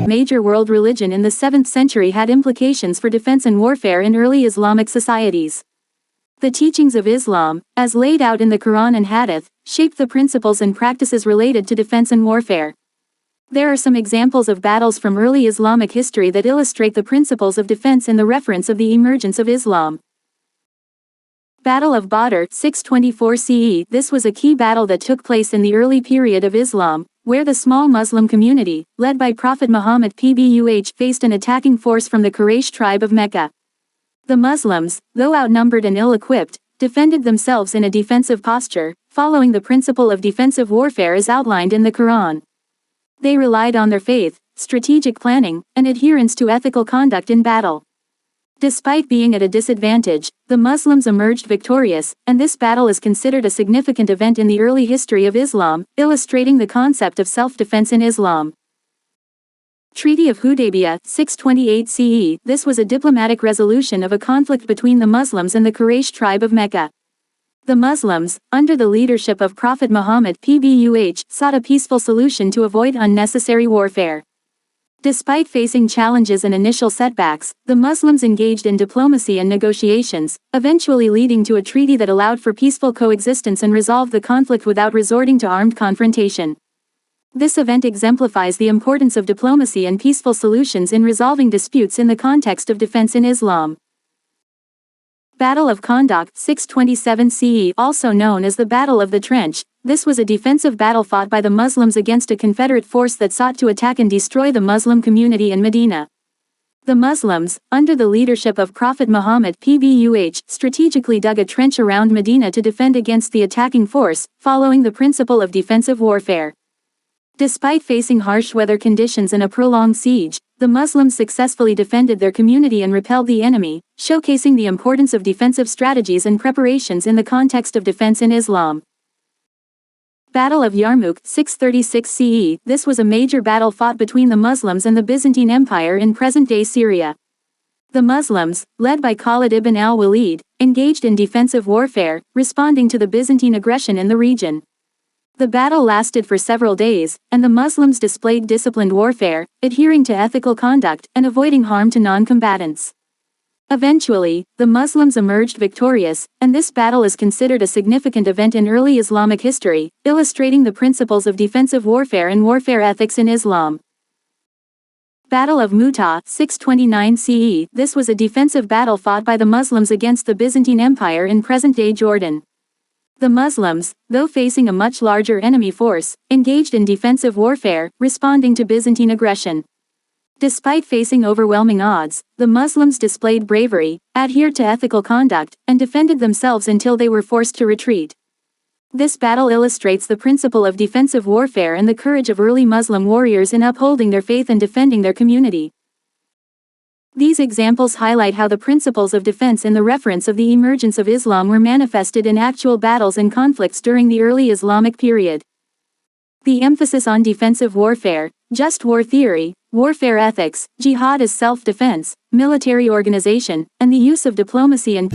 major world religion in the 7th century had implications for defense and warfare in early Islamic societies. The teachings of Islam, as laid out in the Quran and Hadith, shaped the principles and practices related to defense and warfare. There are some examples of battles from early Islamic history that illustrate the principles of defense in the reference of the emergence of Islam. Battle of Badr, 624 CE. This was a key battle that took place in the early period of Islam, where the small Muslim community, led by Prophet Muhammad (PBUH), faced an attacking force from the Quraysh tribe of Mecca. The Muslims, though outnumbered and ill-equipped, defended themselves in a defensive posture, following the principle of defensive warfare as outlined in the Quran. They relied on their faith, strategic planning, and adherence to ethical conduct in battle. Despite being at a disadvantage, the Muslims emerged victorious, and this battle is considered a significant event in the early history of Islam, illustrating the concept of self-defense in Islam. Treaty of Hudaybiyah, 628 CE. This was a diplomatic resolution of a conflict between the Muslims and the Quraysh tribe of Mecca. The Muslims, under the leadership of Prophet Muhammad (PBUH), sought a peaceful solution to avoid unnecessary warfare. Despite facing challenges and initial setbacks, the Muslims engaged in diplomacy and negotiations, eventually leading to a treaty that allowed for peaceful coexistence and resolved the conflict without resorting to armed confrontation. This event exemplifies the importance of diplomacy and peaceful solutions in resolving disputes in the context of defense in Islam. Battle of Khandaq, 627 CE, also known as the Battle of the Trench. This was a defensive battle fought by the Muslims against a Confederate force that sought to attack and destroy the Muslim community in Medina. The Muslims, under the leadership of Prophet Muhammad (PBUH), strategically dug a trench around Medina to defend against the attacking force, following the principle of defensive warfare. Despite facing harsh weather conditions and a prolonged siege, the Muslims successfully defended their community and repelled the enemy, showcasing the importance of defensive strategies and preparations in the context of defense in Islam. Battle of Yarmouk, 636 CE. This was a major battle fought between the Muslims and the Byzantine Empire in present-day Syria. The Muslims, led by Khalid ibn al-Walid, engaged in defensive warfare, responding to the Byzantine aggression in the region. The battle lasted for several days, and the Muslims displayed disciplined warfare, adhering to ethical conduct and avoiding harm to non-combatants. Eventually, the Muslims emerged victorious, and this battle is considered a significant event in early Islamic history, illustrating the principles of defensive warfare and warfare ethics in Islam. Battle of Mu'tah, 629 CE. This was a defensive battle fought by the Muslims against the Byzantine Empire in present-day Jordan. The Muslims, though facing a much larger enemy force, engaged in defensive warfare, responding to Byzantine aggression. Despite facing overwhelming odds, the Muslims displayed bravery, adhered to ethical conduct, and defended themselves until they were forced to retreat. This battle illustrates the principle of defensive warfare and the courage of early Muslim warriors in upholding their faith and defending their community. These examples highlight how the principles of defense in the reference of the emergence of Islam were manifested in actual battles and conflicts during the early Islamic period. The emphasis on defensive warfare, just war theory, warfare ethics, jihad as self-defense, military organization, and the use of diplomacy and